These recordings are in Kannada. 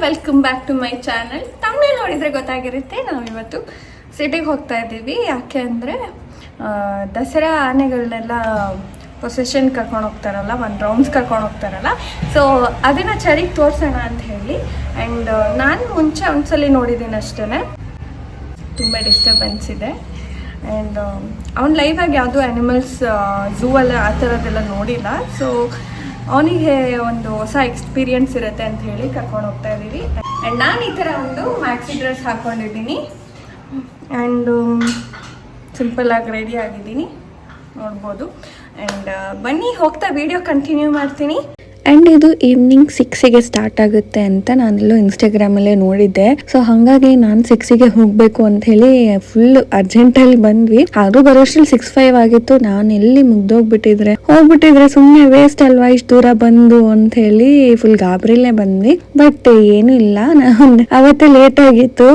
Welcome back to my channel. ತಮ್ಮನೇಲಿ ನೋಡಿದರೆ ಗೊತ್ತಾಗಿರುತ್ತೆ, ನಾವಿವತ್ತು ಸಿಟಿಗೆ ಹೋಗ್ತಾ ಇದ್ದೀವಿ. ಯಾಕೆ ಅಂದರೆ ದಸರಾ ಆನೆಗಳನ್ನೆಲ್ಲ ಪೊಸೆಷನ್ ಕರ್ಕೊಂಡು ಹೋಗ್ತಾರಲ್ಲ, ಒಂದು ರೌಂಡ್ಸ್ ಕರ್ಕೊಂಡು ಹೋಗ್ತಾರಲ್ಲ, ಸೊ ಅದನ್ನು ಚರಿಗೆ ತೋರಿಸೋಣ ಅಂತ ಹೇಳಿ. ಆ್ಯಂಡ್ ನಾನು ಮುಂಚೆ ಒಂದ್ಸಲಿ ನೋಡಿದ್ದೀನಿ ಅಷ್ಟೇ, ತುಂಬ ಡಿಸ್ಟರ್ಬೆನ್ಸ್ ಇದೆ. ಆ್ಯಂಡ್ ಅವ್ನು ಲೈವಾಗಿ ಯಾವುದೂ ಆ್ಯನಿಮಲ್ಸ್ ಝೂ ಅಲ್ಲ ಆ ಥರದ್ದೆಲ್ಲ ನೋಡಿಲ್ಲ. ಸೊ ಅವನಿಗೆ ಒಂದು ಹೊಸ ಎಕ್ಸ್ಪೀರಿಯನ್ಸ್ ಇರುತ್ತೆ ಅಂತ ಹೇಳಿ ಕರ್ಕೊಂಡು ಹೋಗ್ತಾ ಇದ್ದೀವಿ. ಆ್ಯಂಡ್ ನಾನು ಈ ಥರ ಒಂದು ಮ್ಯಾಕ್ಸಿ ಡ್ರೆಸ್ ಹಾಕ್ಕೊಂಡಿದ್ದೀನಿ ಆ್ಯಂಡ್ ಸಿಂಪಲ್ಲಾಗಿ ರೆಡಿ ಆಗಿದ್ದೀನಿ, ನೋಡ್ಬೋದು. ಆ್ಯಂಡ್ ಬನ್ನಿ ಹೋಗ್ತಾ ವಿಡಿಯೋ ಕಂಟಿನ್ಯೂ ಮಾಡ್ತೀನಿ. ಆ್ಯಂಡ್ ಇದು ಈವ್ನಿಂಗ್ 6ಗೆ ಸ್ಟಾರ್ಟ್ ಆಗುತ್ತೆ ಅಂತ ನಾನೆಲ್ಲೋ ಇನ್ಸ್ಟಾಗ್ರಾಮಲ್ಲೇ ನೋಡಿದ್ದೆ. ಸೊ ಹಾಗಾಗಿ ನಾನು 6ಗೆ ಹೋಗಬೇಕು ಅಂತ ಹೇಳಿ ಫುಲ್ ಅರ್ಜೆಂಟಲ್ಲಿ ಬಂದ್ವಿ. ಆದರೂ ಬರೋಷ್ಟ್ರಲ್ಲಿ 6:05 ಆಗಿತ್ತು. ನಾನು ಎಲ್ಲಿ ಹೋಗ್ಬಿಟ್ಟಿದ್ರೆ ಸುಮ್ಮನೆ ವೇಸ್ಟ್ ಅಲ್ವಾ ಇಷ್ಟು ದೂರ ಬಂದು ಅಂತ ಹೇಳಿ ಫುಲ್ ಗಾಬರಿಲೇ ಬಂದ್ವಿ. ಬಟ್ ಏನೂ ಇಲ್ಲ, ನಾನು ಅವತ್ತೇ ಲೇಟ್ ಆಗಿತ್ತು.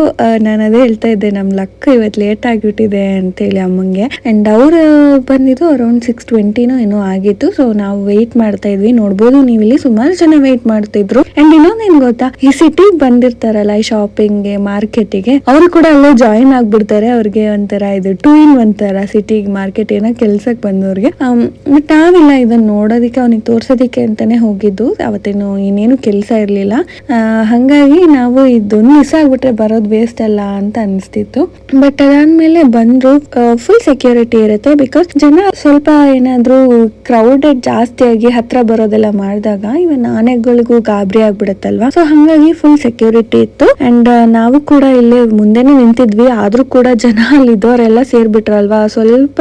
ನಾನು ಅದೇ ಹೇಳ್ತಾ ಇದ್ದೆ, ನಮ್ಮ ಲಕ್ ಇವತ್ತು ಲೇಟ್ ಆಗಿಬಿಟ್ಟಿದೆ ಅಂತೇಳಿ ಅಮ್ಮಂಗೆ. ಆ್ಯಂಡ್ ಅವರು ಬಂದಿದ್ದು ಅರೌಂಡ್ 6:20 ಏನೋ ಆಗಿತ್ತು. ಸೊ ನಾವು ವೆಯ್ಟ್ ಮಾಡ್ತಾ ಇದ್ವಿ. ನೋಡ್ಬೋದು ನೀವು ಇಲ್ಲಿ ಸುಮಾರು ಜನ ವೇಟ್ ಮಾಡ್ತಿದ್ರು. ಅಂಡ್ ಇನ್ನೊಂದೇನ್ ಗೊತ್ತಾ, ಈ ಸಿಟಿಗೆ ಬಂದಿರ್ತಾರಲ್ಲ ಈ ಶಾಪಿಂಗ್ಗೆ, ಮಾರ್ಕೆಟಿಗೆ, ಅವರು ಕೂಡ ಅಲ್ಲೇ ಜಾಯಿನ್ ಆಗ್ಬಿಡ್ತಾರೆ. ಅವ್ರಿಗೆ ಒಂಥರ ಇದು 2 in 1 ತರ ಸಿಟಿಗೆ ಮಾರ್ಕೆಟ್ ಏನೋ ಕೆಲ್ಸಕ್ಕೆ ಬಂದವ್ರಿಗೆ. ಬಟ್ ನಾವಿಲ್ಲ, ಇದನ್ನ ನೋಡೋದಿಕ್ಕೆ ಅವನಿಗೆ ತೋರ್ಸೋದಿಕ್ಕೆ ಅಂತಾನೆ ಹೋಗಿದ್ದು. ಅವತ್ತೇನು ಇನ್ನೇನು ಕೆಲಸ ಇರ್ಲಿಲ್ಲ. ಹಂಗಾಗಿ ನಾವು ಇದೊಂದು ಮಿಸ್ ಆಗ್ಬಿಟ್ರೆ ಬರೋದು ವೇಸ್ಟ್ ಅಲ್ಲ ಅಂತ ಅನಿಸ್ತಿತ್ತು. ಬಟ್ ಅದಾದ್ಮೇಲೆ ಬಂದ್ರು, ಫುಲ್ ಸೆಕ್ಯೂರಿಟಿ ಇರುತ್ತೆ. ಬಿಕಾಸ್ ಜನ ಸ್ವಲ್ಪ ಏನಾದ್ರು ಕ್ರೌಡೆಡ್ ಜಾಸ್ತಿ ಆಗಿ ಹತ್ರ ಬರೋದೆಲ್ಲ ಮಾಡಿದಾಗ ಇವನ್ ಆನೆಗಳಿಗೂ ಗಾಬರಿ ಆಗ್ಬಿಡತ್ತಲ್ವಾ. ಸೊ ಹಂಗಾಗಿ ಫುಲ್ ಸೆಕ್ಯೂರಿಟಿ ಇತ್ತು. ಅಂಡ್ ನಾವು ಕೂಡ ಇಲ್ಲಿ ಮುಂದೆನೆ ನಿಂತಿದ್ವಿ. ಆದ್ರೂ ಕೂಡ ಜನ ಅಲ್ಲಿ ಇದ್ದವರೆಲ್ಲ ಸೇರ್ಬಿಟ್ರಲ್ವಾ, ಸ್ವಲ್ಪ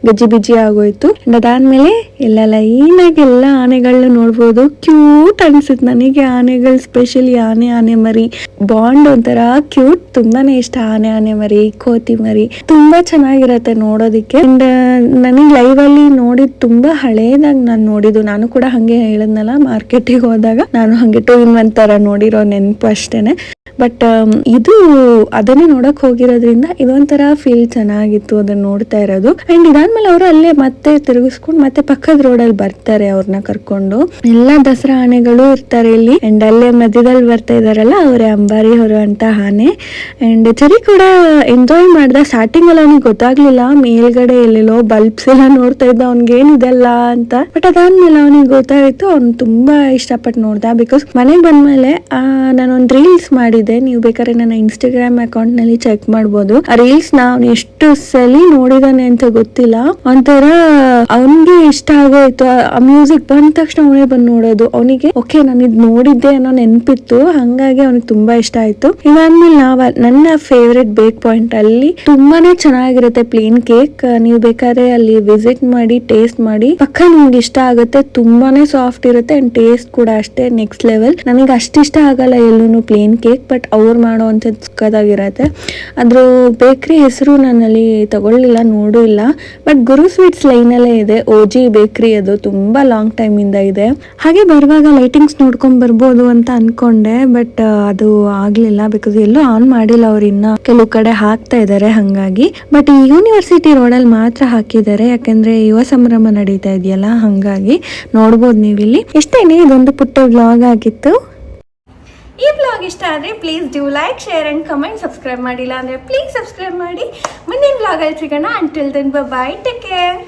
ಗಜ್ಜಿ ಬಿಜಿ ಆಗೋಯ್ತು. ಅದಾದ್ಮೇಲೆ ಎಲ್ಲ ಲೈನ್ ಆಗಿ ಎಲ್ಲ ಆನೆಗಳನ್ನ ನೋಡ್ಬೋದು. ಕ್ಯೂಟ್ ಅನ್ಸುತ್ತೆ ನನಗೆ ಆನೆಗಳು, ಸ್ಪೆಷಲಿ ಆನೆ ಮರಿ ಬಾಂಡ್ ಒಂಥರ ಕ್ಯೂಟ್. ತುಂಬಾನೇ ಇಷ್ಟ ಆನೆ ಮರಿ, ಕೋತಿ ಮರಿ, ತುಂಬಾ ಚೆನ್ನಾಗಿರತ್ತೆ ನೋಡೋದಿಕ್ಕೆ. ಅಂಡ್ ನನಗೆ ಲೈವ್ ಅಲ್ಲಿ ನೋಡಿದ್ ತುಂಬಾ ಹಳೇದಾಗಿ ನಾನು ನೋಡಿದ್ದು. ನಾನು ಕೂಡ ಹಂಗೆ ಹೇಳದ್ನಲ್ಲ, ಮಾರ್ಕೆಟಿಗೆ ಹೋದಾಗ ನಾನು ಹಂಗೆ 2 in 1 ತರ ನೋಡಿರೋ ನೆನಪು ಅಷ್ಟೇನೆ. ಬಟ್ ಇದು ಅದನ್ನೇ ನೋಡಕ್ ಹೋಗಿರೋದ್ರಿಂದ ಇದೊಂಥರ ಫೀಲ್ ಚೆನ್ನಾಗಿತ್ತು ಅದನ್ನ ನೋಡ್ತಾ ಇರೋದು. ಅಂಡ್ ಇದಾದ್ಮೇಲೆ ಅವರು ಅಲ್ಲೇ ಮತ್ತೆ ತಿರುಗಿಸ್ಕೊಂಡು ಮತ್ತೆ ಪಕ್ಕದ ರೋಡಲ್ಲಿ ಬರ್ತಾರೆ ಅವ್ರನ್ನ ಕರ್ಕೊಂಡು. ಎಲ್ಲಾ ದಸರಾ ಆನೆಗಳು ಇರ್ತಾರೆ ಇಲ್ಲಿ. ಅಂಡ್ ಅಲ್ಲೇ ಮಧ್ಯದಲ್ಲಿ ಬರ್ತಾ ಇದಾರಲ್ಲ ಅವರೇ ಅಂಬಾರಿ ಹೊರುವಂತ ಆನೆ. ಅಂಡ್ ಚರಿ ಕೂಡ ಎಂಜಾಯ್ ಮಾಡ್ದ. ಸ್ಟಾರ್ಟಿಂಗ್ ಅಲ್ಲಿ ಅವ್ನಿಗೆ ಗೊತ್ತಾಗ್ಲಿಲ್ಲ, ಮೇಲ್ಗಡೆ ಎಲ್ಲೆಲ್ಲೋ ಬಲ್ಬ್ಸ್ ಎಲ್ಲ ನೋಡ್ತಾ ಇದ್ದ, ಅವ್ನಿಗೆ ಏನಿದೆಲ್ಲ ಅಂತ. ಬಟ್ ಅದಾದ್ಮೇಲೆ ಅವನಿಗೆ ಗೊತ್ತಾಯ್ತು, ಅವ್ನು ತುಂಬಾ ಇಷ್ಟಪಟ್ಟು ನೋಡ್ದ. ಬಿಕಾಸ್ ಮನೆಗೆ ಬಂದ್ಮೇಲೆ ನಾನೊಂದು ರೀಲ್ಸ್ ಮಾಡಿದ್ದೆ, ನೀವು ಬೇಕಾದ್ರೆ ನನ್ನ ಇನ್ಸ್ಟಾಗ್ರಾಮ್ ಅಕೌಂಟ್ ನಲ್ಲಿ ಚೆಕ್ ಮಾಡ್ಬೋದು. ಆ ರೀಲ್ಸ್ ಅವ್ನು ಎಷ್ಟು ಸಲಿ ನೋಡಿದಾನೆ ಅಂತ ಗೊತ್ತಿಲ್ಲ. ಒಂಥರ ಅವನಿಗೆ ಇಷ್ಟ ಆಗೋಯ್ತು. ಆ ಮ್ಯೂಸಿಕ್ ಬಂದ ತಕ್ಷಣ ಅವನೇ ಬಂದು ನೋಡೋದು. ಅವನಿಗೆ ಓಕೆ ನಾನು ಇದ್ ನೋಡಿದ್ದೆ ಅನ್ನೋ ನೆನಪಿತ್ತು. ಹಂಗಾಗಿ ಅವನಿಗೆ ತುಂಬಾ ಇಷ್ಟ ಆಯ್ತು. ಇದಾದ್ಮೇಲೆ ನನ್ನ ಫೇವ್ರೆಟ್ ಬೇಕ್ ಪಾಯಿಂಟ್ ಅಲ್ಲಿ ತುಂಬಾನೇ ಚೆನ್ನಾಗಿರುತ್ತೆ ಪ್ಲೇನ್ ಕೇಕ್. ನೀವು ಬೇಕಾದ್ರೆ ಅಲ್ಲಿ ವಿಸಿಟ್ ಮಾಡಿ ಟೇಸ್ಟ್ ಮಾಡಿ, ಪಕ್ಕ ನಿಮ್ಗೆ ಇಷ್ಟ ಆಗುತ್ತೆ. ತುಂಬಾನೇ ಸಾಫ್ಟ್ ಇರುತ್ತೆ ಅಂಡ್ ಟೇಸ್ಟ್ ಕೂಡ ಅಷ್ಟೇ ನೆಕ್ಸ್ಟ್ ಲೆವೆಲ್. ನನಗೆ ಅಷ್ಟಿಷ್ಟ ಆಗಲ್ಲ ಎಲ್ಲೂನು ಪ್ಲೇನ್ ಕೇಕ್, ಬಟ್ ಅವ್ರು ಮಾಡೋ ಅಂಥದ್ದು ಸುಖದಾಗಿರತ್ತೆ. ಅದ್ರ ಬೇಕ್ರಿ ಹೆಸರು ನಾನಲ್ಲಿ ತಗೊಳ್ಳಿಲ್ಲ, ನೋಡೂ ಇಲ್ಲ. ಬಟ್ ಗುರು ಸ್ವೀಟ್ಸ್ ಲೈನಲ್ಲೇ ಇದೆ, OG ಬೇಕ್ರಿ. ಅದು ತುಂಬಾ ಲಾಂಗ್ ಟೈಮ್ ಇಂದ ಇದೆ. ಹಾಗೆ ಬರುವಾಗ ಲೈಟಿಂಗ್ಸ್ ನೋಡ್ಕೊಂಡ್ ಬರ್ಬೋದು ಅಂತ ಅನ್ಕೊಂಡೆ, ಬಟ್ ಅದು ಆಗ್ಲಿಲ್ಲ. ಬಿಕಾಸ್ ಎಲ್ಲೂ ಆನ್ ಮಾಡಿಲ್ಲ ಅವ್ರು, ಇನ್ನ ಕೆಲವು ಕಡೆ ಹಾಕ್ತಾ ಇದಾರೆ ಹಂಗಾಗಿ. ಬಟ್ ಈ ಯೂನಿವರ್ಸಿಟಿ ರೋಡಲ್ಲಿ ಮಾತ್ರ ಹಾಕಿದ್ದಾರೆ, ಯಾಕಂದ್ರೆ ಯುವ ಸಂಭ್ರಮ ನಡೀತಾ ಇದೆಯಲ್ಲ, ಹಂಗಾಗಿ ನೋಡ್ಬೋದು ನೀವಿಲ್ಲಿ. ಇಷ್ಟೇನೆ, ಇದೊಂದು ಪುಟ್ಟ ವ್ಲಾಗ್ ಆಗಿತ್ತು. ಈ ಬ್ಲಾಗ್ ಇಷ್ಟ ಆದರೆ please do like, share and comment. Subscribe ಮಾಡಿಲ್ಲ ಅಂದರೆ ಪ್ಲೀಸ್ ಸಬ್ಸ್ಕ್ರೈಬ್ ಮಾಡಿ. ಮುಂದಿನ ಬ್ಲಾಗಲ್ಲಿ ಸಿಗೋಣ. Until then bye, take care.